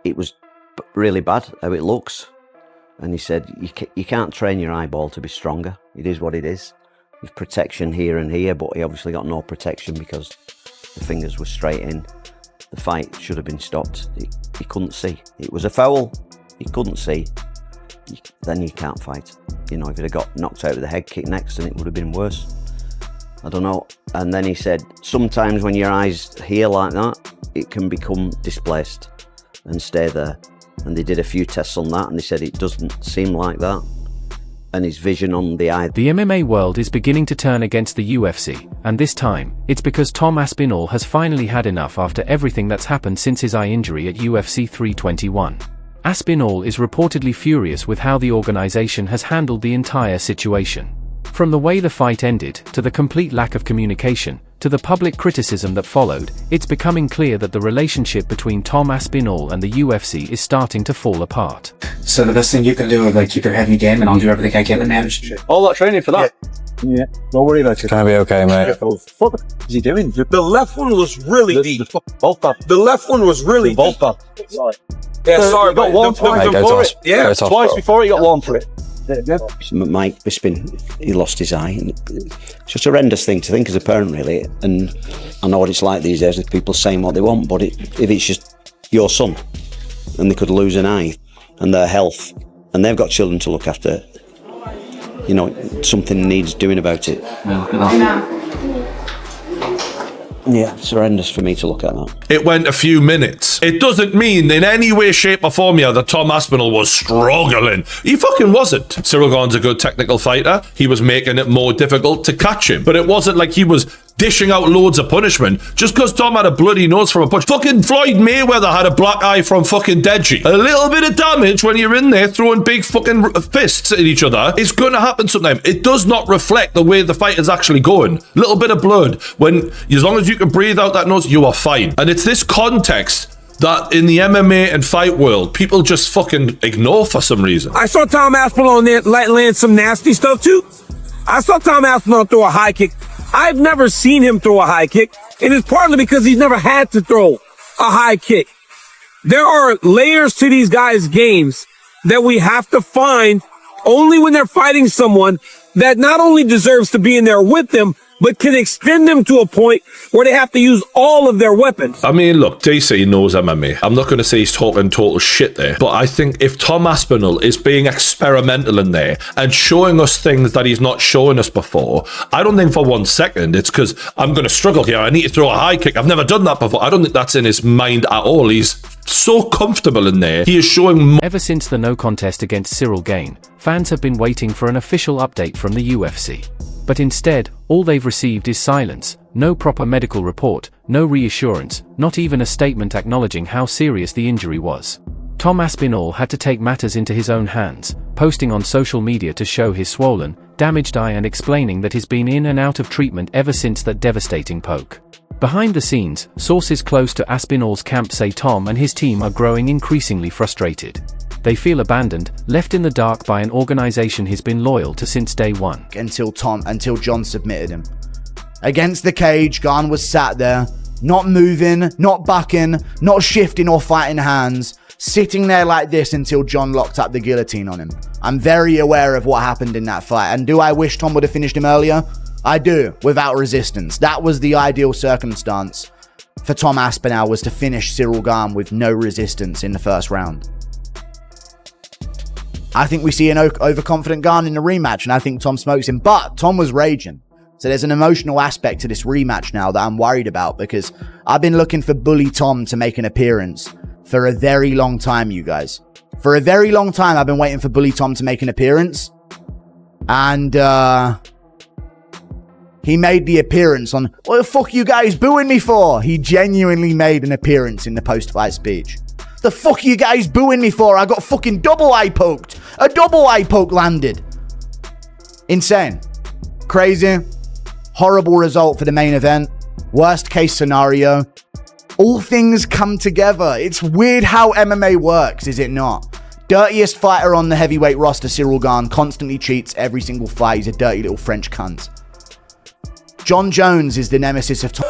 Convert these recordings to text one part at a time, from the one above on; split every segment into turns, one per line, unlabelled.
it was really bad how it looks. And he said, you can't train your eyeball to be stronger. It is what it is. There's protection here and here, but he obviously got no protection because the fingers were straight in. The fight should have been stopped. He couldn't see. It was a foul. He couldn't see. Then you can't fight. You know, if he'd have got knocked out with a head kick next, then it would have been worse. I don't know. And then he said, sometimes when your eyes here like that, it can become displaced and stay there. And they did a few tests on that, and they said it doesn't seem like that. And his vision on the eye.
The MMA world is beginning to turn against the UFC, and this time, it's because Tom Aspinall has finally had enough after everything that's happened since his eye injury at UFC 321. Aspinall is reportedly furious with how the organization has handled the entire situation. From the way the fight ended, to the complete lack of communication, to the public criticism that followed, it's becoming clear that the relationship between Tom Aspinall and the UFC is starting to fall apart.
So the best thing you can do is keep your head in the game, and I'll do everything I can to manage the shit.
All that training for that?
Yeah. Don't worry about it.
Gonna be okay, mate.
What is he doing?
The left one was really deep.
Both bad.
The left one was really
Both
deep.
bad. Sorry.
Yeah, sorry,
you got
but
one twice before it.
Yeah,
twice before he got one for it.
Mike Bisping, he lost his eye. And it's just a horrendous thing to think as a parent, really. And I know what it's like these days with people saying what they want, but if it's just your son and they could lose an eye and their health and they've got children to look after, you know, something needs doing about it. Yeah, it's horrendous for me to look at that.
It went a few minutes. It doesn't mean in any way, shape or form here that Tom Aspinall was struggling. He fucking wasn't. Cyril Gane's a good technical fighter. He was making it more difficult to catch him. But it wasn't like he was dishing out loads of punishment just because Tom had a bloody nose from a punch. Fucking Floyd Mayweather had a black eye from fucking Deji. A little bit of damage when you're in there throwing big fucking fists at each other is going to happen sometime. It does not reflect the way the fight is actually going. Little bit of blood. As long as you can breathe out that nose, you are fine. And it's this context that in the MMA and fight world, people just fucking ignore for some reason.
I saw Tom Aspinall on there land some nasty stuff too. I saw Tom Aspinall throw a high kick. I've never seen him throw a high kick, and it's partly because he's never had to throw a high kick. There are layers to these guys' games that we have to find only when they're fighting someone that not only deserves to be in there with them, but can extend them to a point where they have to use all of their weapons.
I mean, look, DC knows MMA. I'm not going to say he's talking total shit there, but I think if Tom Aspinall is being experimental in there and showing us things that he's not showing us before, I don't think for 1 second it's because I'm going to struggle here. I need to throw a high kick. I've never done that before. I don't think that's in his mind at all. He's so comfortable in there. He is showing...
Ever since the no contest against Cyril Gane, fans have been waiting for an official update from the UFC. But instead, all they've received is silence, no proper medical report, no reassurance, not even a statement acknowledging how serious the injury was. Tom Aspinall had to take matters into his own hands, posting on social media to show his swollen, damaged eye and explaining that he's been in and out of treatment ever since that devastating poke. Behind the scenes, sources close to Aspinall's camp say Tom and his team are growing increasingly frustrated. They feel abandoned, left in the dark by an organization he's been loyal to since day one.
Until John submitted him. Against the cage, Gane was sat there, not moving, not bucking, not shifting or fighting hands, sitting there like this until John locked up the guillotine on him. I'm very aware of what happened in that fight, and do I wish Tom would have finished him earlier? I do, without resistance. That was the ideal circumstance for Tom Aspinall, was to finish Cyril Gane with no resistance in the first round. I think we see an overconfident Gane in the rematch, and I think Tom smokes him. But Tom was raging. So there's an emotional aspect to this rematch now that I'm worried about, because I've been looking for Bully Tom to make an appearance for a very long time, you guys. For a very long time, I've been waiting for Bully Tom to make an appearance. And he made the appearance on, what the fuck you guys booing me for? He genuinely made an appearance in the post-fight speech. The fuck are you guys booing me for? I got fucking double eye poked. A double eye poke landed. Insane. Crazy. Horrible result for the main event. Worst case scenario. All things come together. It's weird how MMA works, is it not? Dirtiest fighter on the heavyweight roster, Cyril Gane, constantly cheats every single fight. He's a dirty little French cunt. John Jones is the nemesis of Tom.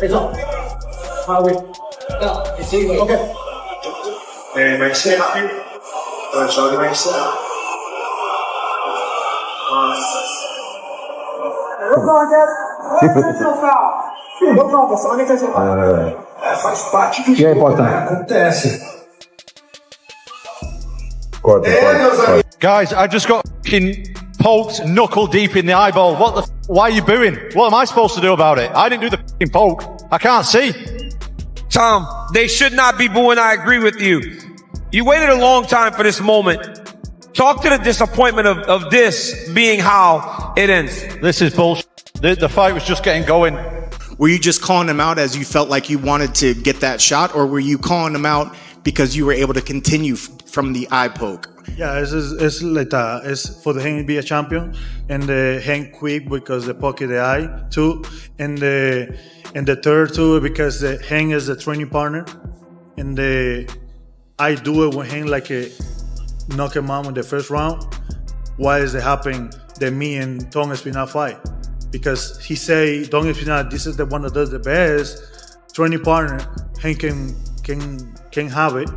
It's on. Okay.
Maestro aquí. Profesor de maestro. Faz parte do que acontece.
Guys, I just got fucking poked knuckle deep in the eyeball. What the why are you booing? What am I supposed to do about it? I didn't do the fucking poke. I can't see.
Tom, they should not be booing. I agree with you. You waited a long time for this moment. Talk to the disappointment of this being how it ends.
This is bullshit. The fight was just getting going.
Were you just calling them out as you felt like you wanted to get that shot, or were you calling them out because you were able to continue from the eye poke?
Yeah, it's like that. It's for the hang to be a champion, and the hang quick because the pocket the eye too, and the third too because the hang is the training partner, and I do it with hang like a knock him out in the first round. Why is it happening that me and Tom Aspinall fight? Because he say Tom Aspinall, this is the one that does the best training partner. Hang can have it.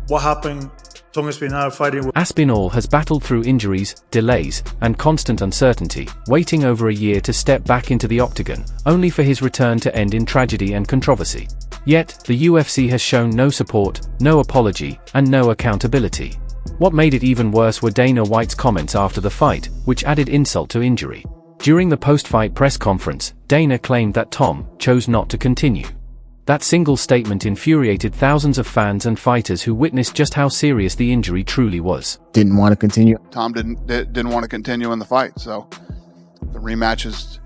What happened? Tom Aspinall fighting with
Aspinall has battled through injuries, delays, and constant uncertainty, waiting over a year to step back into the octagon, only for his return to end in tragedy and controversy. Yet, the UFC has shown no support, no apology, and no accountability. What made it even worse were Dana White's comments after the fight, which added insult to injury. During the post-fight press conference, Dana claimed that Tom chose not to continue. That single statement infuriated thousands of fans and fighters who witnessed just how serious the injury truly was.
Didn't want to continue.
Tom didn't want to continue in the fight, so the rematch is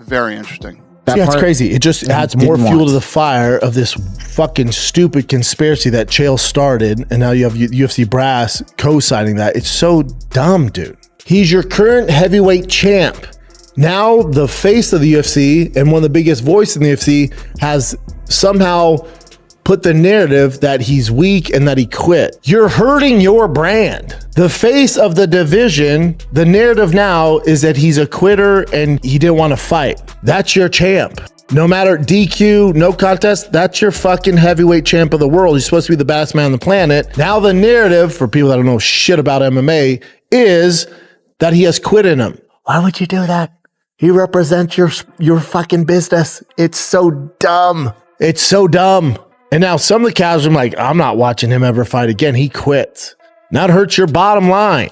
very interesting.
Yeah, it's crazy. It just adds more fuel to the fire of this fucking stupid conspiracy that Chael started, and now you have UFC brass co-signing that. It's so dumb, dude. He's your current heavyweight champ. Now the face of the UFC and one of the biggest voices in the UFC has somehow put the narrative that he's weak and that he quit. You're hurting your brand. The face of the division, the narrative now is that he's a quitter and he didn't want to fight. That's your champ. No matter DQ, no contest, that's your fucking heavyweight champ of the world. He's supposed to be the baddest man on the planet. Now the narrative, for people that don't know shit about MMA, is that he has quit in him. Why would you do that? He represents your fucking business. It's so dumb. It's so dumb. And now some of the casuals are like, I'm not watching him ever fight again. He quits. That hurts your bottom line.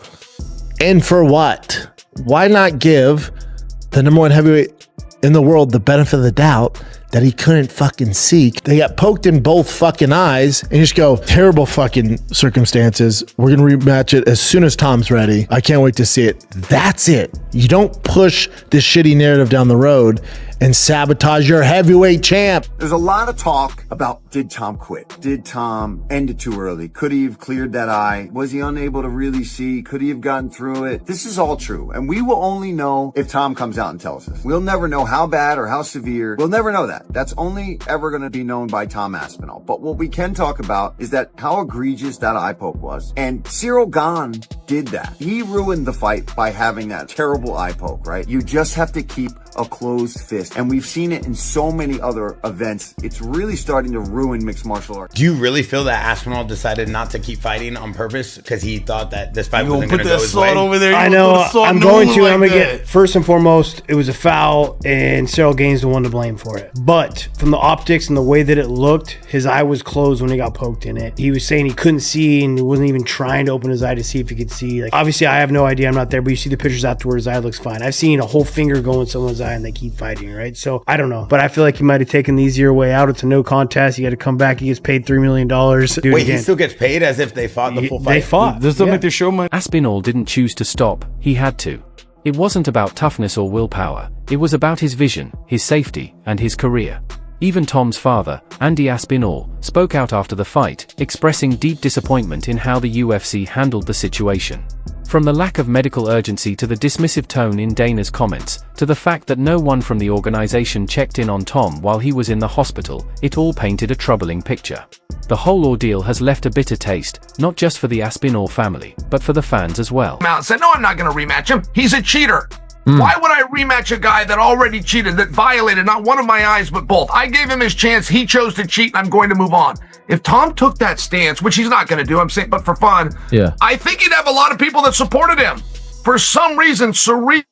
And for what? Why not give the number one heavyweight in the world the benefit of the doubt that he couldn't fucking seek? They got poked in both fucking eyes and you just go, terrible fucking circumstances. We're going to rematch it as soon as Tom's ready. I can't wait to see it. That's it. You don't push this shitty narrative down the road and sabotage your heavyweight champ.
There's a lot of talk about, did Tom quit? Did Tom end it too early? Could he have cleared that eye? Was he unable to really see? Could he have gotten through it? This is all true. And we will only know if Tom comes out and tells us. We'll never know how bad or how severe. We'll never know that. That's only ever going to be known by Tom Aspinall. But what we can talk about is that how egregious that eye poke was. And Cyril Gane did that. He ruined the fight by having that terrible eye poke, right? You just have to keep a closed fist. And we've seen it in so many other events. It's really starting to ruin mixed martial arts.
Do you really feel that Aspinall decided not to keep fighting on purpose because he thought that this fight wasn't going to go his way?
Over there, I know. I'm going to. I'm going to get, first and foremost, it was a foul, and Cyril Gane's the one to blame for it. But from the optics and the way that it looked, his eye was closed when he got poked in it. He was saying he couldn't see, and he wasn't even trying to open his eye to see if he could see. Like, obviously, I have no idea. I'm not there, but you see the pictures afterwards, his eye looks fine. I've seen a whole finger go in someone's eye, and they keep fighting, right? So, I don't know. But I feel like he might have taken the easier way out. It's a no contest. You got to come back. He gets paid $3 million.
Wait, he still gets paid as if they fought the full fight?
They fought.
This doesn't make the show money. Aspinall didn't choose to stop. He had to. It wasn't about toughness or willpower. It was about his vision, his safety, and his career. Even Tom's father, Andy Aspinall, spoke out after the fight, expressing deep disappointment in how the UFC handled the situation. From the lack of medical urgency to the dismissive tone in Dana's comments, to the fact that no one from the organization checked in on Tom while he was in the hospital, it all painted a troubling picture. The whole ordeal has left a bitter taste, not just for the Aspinall family, but for the fans as well.
Out and said, no, I'm not going to rematch him. He's a cheater.
Why would I rematch a guy that already cheated, that violated not one of my eyes but both? I gave him his chance. He chose to cheat, and I'm going to move on. If Tom took that stance, which he's not going to do, I'm saying, but for fun, I think he'd have a lot of people that supported him. For some reason, Surreal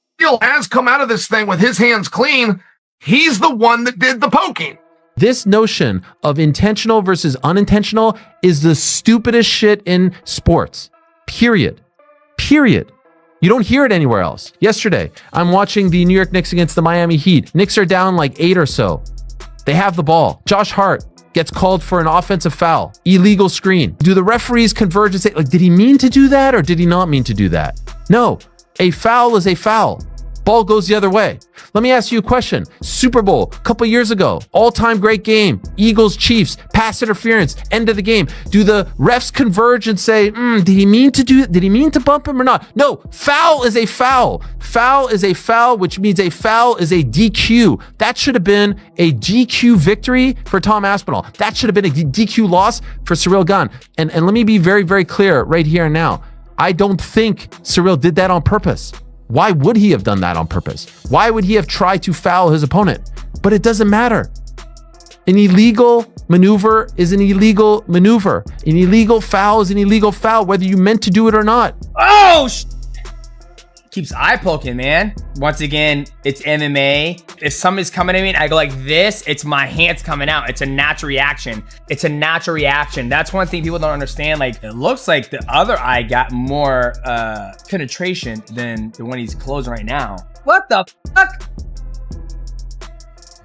has come out of this thing with his hands clean. He's the one that did the poking.
This notion of intentional versus unintentional is the stupidest shit in sports. Period. You don't hear it anywhere else. Yesterday, I'm watching the New York Knicks against the Miami Heat. Knicks are down like 8 or so. They have the ball. Josh Hart gets called for an offensive foul. Illegal screen. Do the referees converge and say, like, did he mean to do that or did he not mean to do that? No. A foul is a foul. Ball goes the other way. Let me ask you a question. Super Bowl, a couple years ago, all-time great game. Eagles, Chiefs, pass interference, end of the game. Do the refs converge and say, did he mean to bump him or not? No, foul is a foul. Foul is a foul, which means a foul is a DQ. That should have been a DQ victory for Tom Aspinall. That should have been a DQ loss for Ciryl Gane. And let me be very, very clear right here and now. I don't think Ciryl did that on purpose. Why would he have done that on purpose? Why would he have tried to foul his opponent? But it doesn't matter. An illegal maneuver is an illegal maneuver. An illegal foul is an illegal foul, whether you meant to do it or not.
Oh, keeps eye poking, man. Once again, it's MMA. If somebody's coming at me and I go like this, it's my hands coming out. It's a natural reaction. That's one thing people don't understand. Like, it looks like the other eye got more penetration than the one he's closing right now. What the fuck?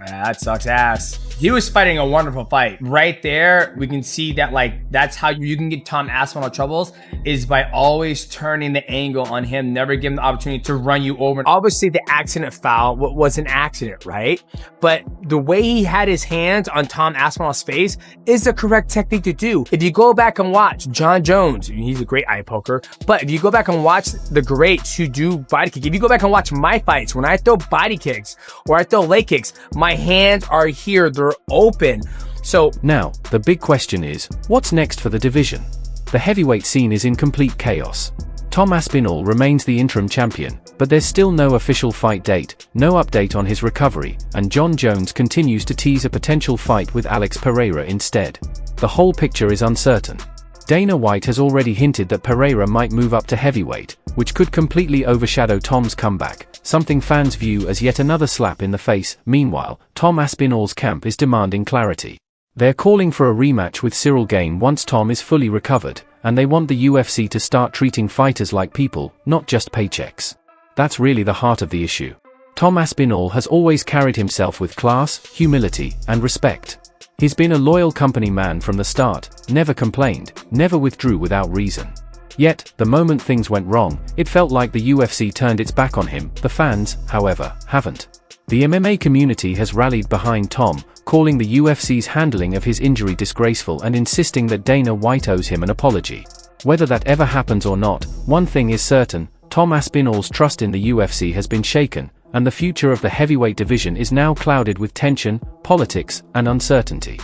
That sucks ass. He was fighting a wonderful fight. Right there, we can see that, like, that's how you can get Tom Aspinall troubles, is by always turning the angle on him, never give him the opportunity to run you over. Obviously, the accident foul was an accident, right? But the way he had his hands on Tom Aspinall's face is the correct technique to do. If you go back and watch John Jones, he's a great eye poker, but if you go back and watch the greats who do body kick, if you go back and watch my fights, when I throw body kicks or I throw leg kicks, my hands are here, they're open. So
now, the big question is, what's next for the division? The heavyweight scene is in complete chaos. Tom Aspinall remains the interim champion, but there's still no official fight date, no update on his recovery, and John Jones continues to tease a potential fight with Alex Pereira instead. The whole picture is uncertain. Dana White has already hinted that Pereira might move up to heavyweight, which could completely overshadow Tom's comeback, something fans view as yet another slap in the face. Meanwhile, Tom Aspinall's camp is demanding clarity. They're calling for a rematch with Ciryl Gane once Tom is fully recovered, and they want the UFC to start treating fighters like people, not just paychecks. That's really the heart of the issue. Tom Aspinall has always carried himself with class, humility, and respect. He's been a loyal company man from the start, never complained, never withdrew without reason. Yet, the moment things went wrong, it felt like the UFC turned its back on him. The fans, however, haven't. The MMA community has rallied behind Tom, calling the UFC's handling of his injury disgraceful and insisting that Dana White owes him an apology. Whether that ever happens or not, one thing is certain: Tom Aspinall's trust in the UFC has been shaken, and the future of the heavyweight division is now clouded with tension, politics, and uncertainty.